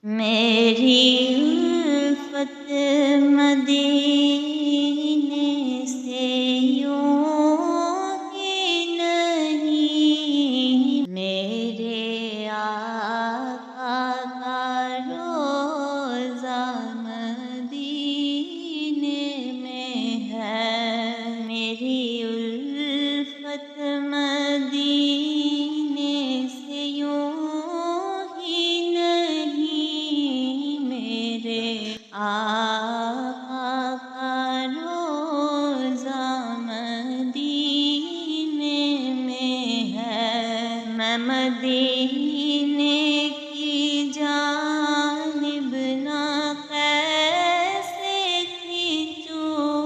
میری الفت مدینے سے یوں ہی نہیں، میرے آقا کا روضہ مدینے میں ہے۔ میری الفت مدینے سے یوں ہی نہیں، میرے آقا کا روضہ مدینے میں ہے۔ میں مدینے کی جانب نہ کیسے کھینچوں،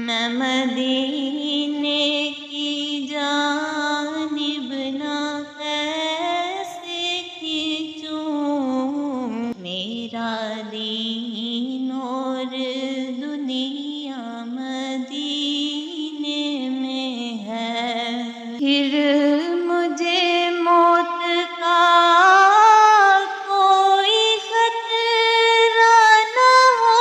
میں مدینے کی جانب نہ کیسے کھینچوں، میرا دین اور دنیا مدینے میں ہے۔ پھر مجھے موت کا کوئی خطرہ نہ ہو،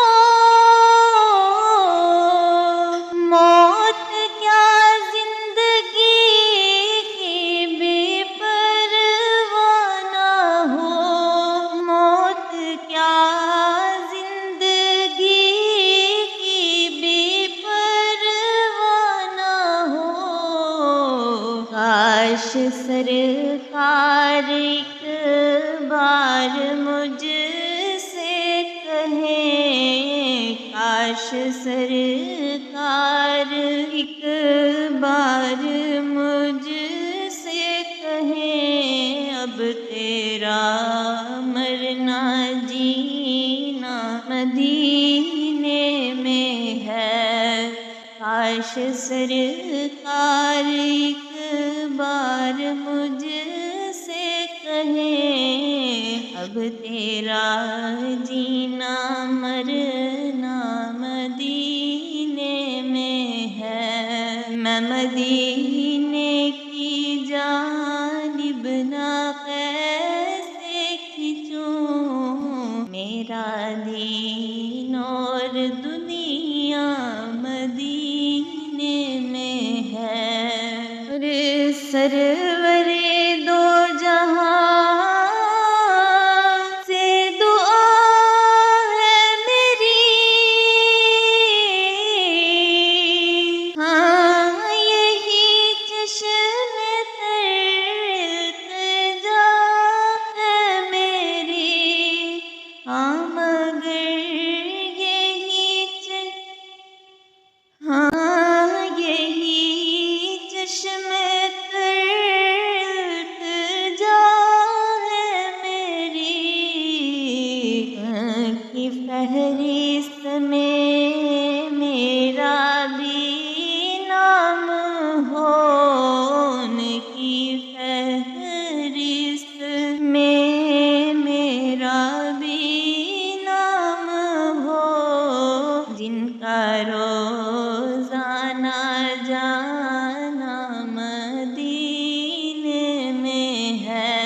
موت کیا زندگی کی بے پرواہ نہ ہو، موت کیا زندگی کی بے پرواہ نہ ہو۔ کاش سرکار ایک بار مجھ سے کہیں، کاش سرکار ایک بار مجھ سے کہیں، اب تیرا مرنا جینا مدینے میں ہے۔ کاش سرکار ایک بار مجھ سے کہیں، اب تیرا جینا مرنا مدینے میں ہے۔ میں مدینے کی جانب نہ کیسے کھینچوں، میرا دین اور دنیا مدینے میں ہے۔ اور سرور دو جہاں سے دعا ہے میری، ہاں یہی چشم التجا ہے میری، ہاں مگر یہی چشم التجا ہے میری، کی فہرست میں میرا بھی نام ہو، ان کی فہرست میں میرا بھی نام ہو، جن کا روزانہ جانا مدینے میں ہے،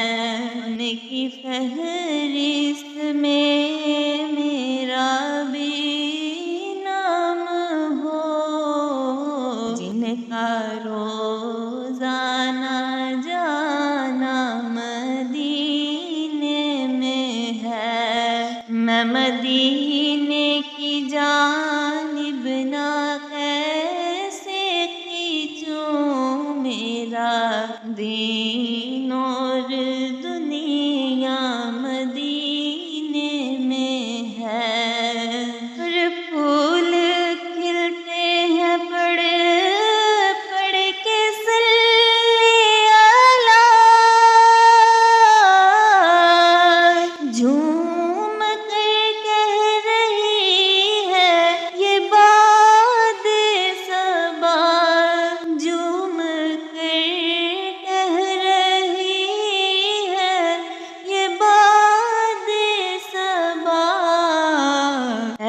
ان کی فہرست میں میرا بھی نام ہو، جن کا روزانہ جانا مدینے میں ہے۔ میں مدینے کی جانب نہ کیسے کھینچوں، میرا دین اور دنیا مدینے میں ہے۔ اور پھول کھلتے ہیں پڑھ پڑھ کے صلی اللہ، جھوم کر کہہ رہی ہے یہ باد صبا، جھوم کر کہہ رہی ہے یہ باد صبا،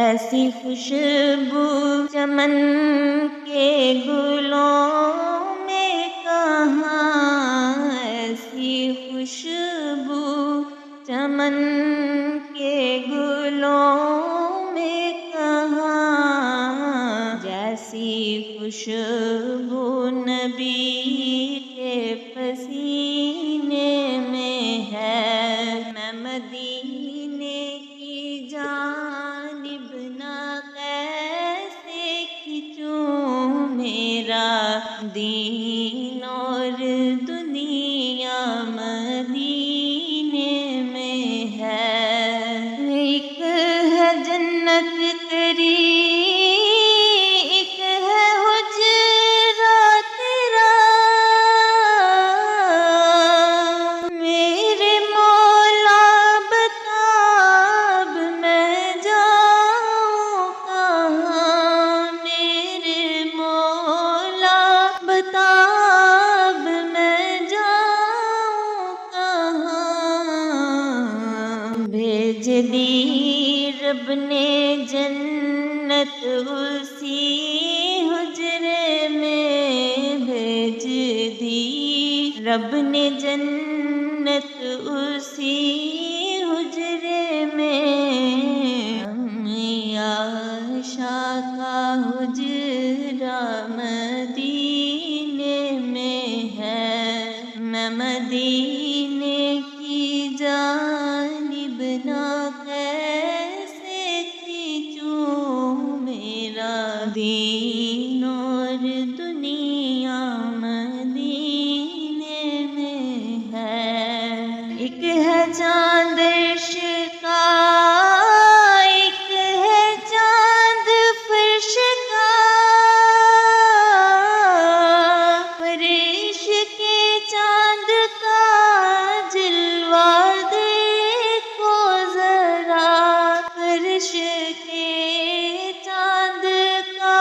ایسی خوشبو چمن کے گلوں میں کہاں، ایسی خوشبو چمن کے گلوں میں کہاں، جیسی خوشبو نبی کے پسینے میں ہے، میں مدینے کی جانب نہ کیسے کھینچوں، میرا دین اور دنیا مدینے میں ہے۔ ایک ہے جنت تیری، ایک ہے حجرہ تیرا، میرے مولا بتا اب میں جاؤں کہاں، میرے مولا بتا اب میں جاؤں کہاں، بھیج دی رب نے جنت اسی حجرے میں، بھیج دی رب نے جنت اسی حجرے میں، عائشہ کا حجرہ مدینے میں ہے، میں مدینے کی جانب نہ کیسے کھینچوں، میرا دین اور دنیا مدینے میں ہے۔ ایک ہے چاند عرش کا، ایک ہے چاند فرش کا، فرش کے چاند کا جلوہ دیکھو ذرا، فرش کے چاند کا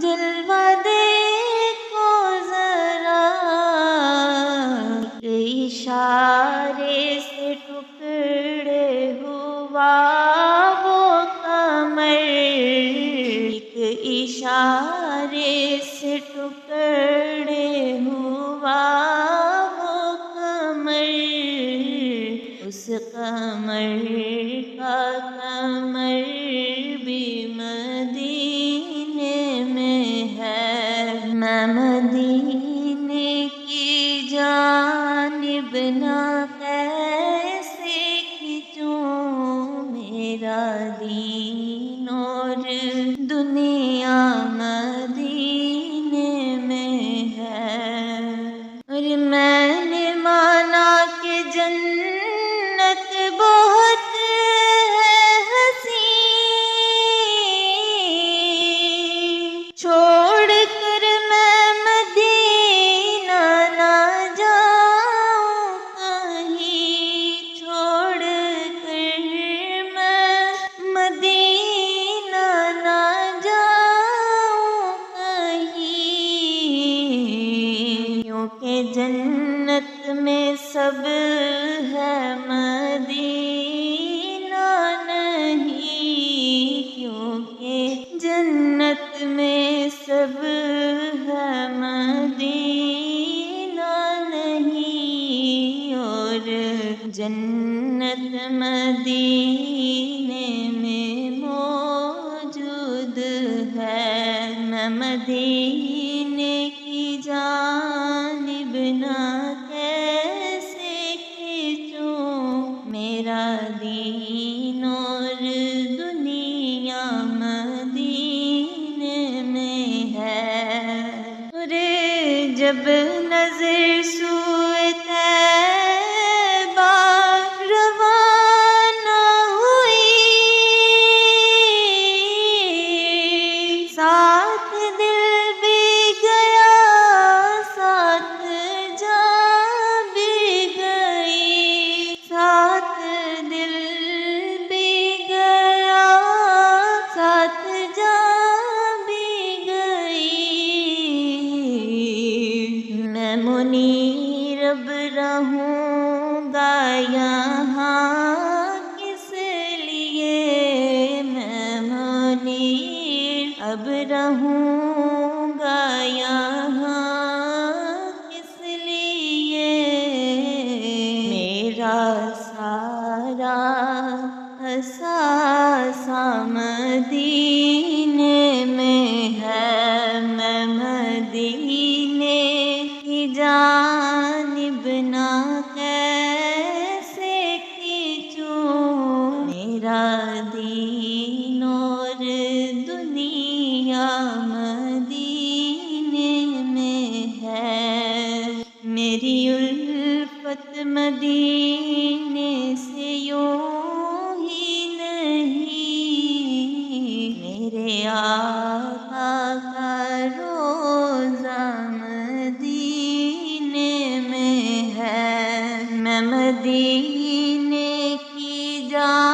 جلوہ دیکھو ذرا، ایک اشارے سے ٹکڑے ہوا وہ قمر، ایک اشارے سے ٹکڑے ہوا وہ قمر، اس قمر کا قمر بھی مدینے میں ہے، میں مدینے کی جانب نہ کیسے کھینچوں، میرا دین اور دنیا مدینے میں ہے۔ اور میں نے مانا کہ جنت بہت ہے حسین، چھوڑ کر میں مدینہ نہ جاؤں کہیں، چھوڑ کر میں مدینہ نہ جاؤں کہیں، کیونکہ جنت میں سب ہے مدینہ نہیں، کیونکہ جنت میں سب ہے مدینہ نہیں، اور جنت مدینے میں موجود ہے، میں مدینے کی جانب نہ کیسے کھینچوں، میرا دین اور دنیا مدینے میں ہے۔ اور جب نظر سوئے طیبہ روانہ ہوئی، ساتھ دل بھی گیا ساتھ جان بھی گئی، ساتھ دل بھی گیا ساتھ جان بھی گئی، اثاثہ مدینے میں ہے، میں مدینے کی جانب نہ کیسے کھینچوں، میرا دین اور دنیا مدینے میں ہے، میری الفت مدینے سے یوں ہی نہیں، میرے آقا کا روضہ مدینے میں ہے، میں مدینے کی جان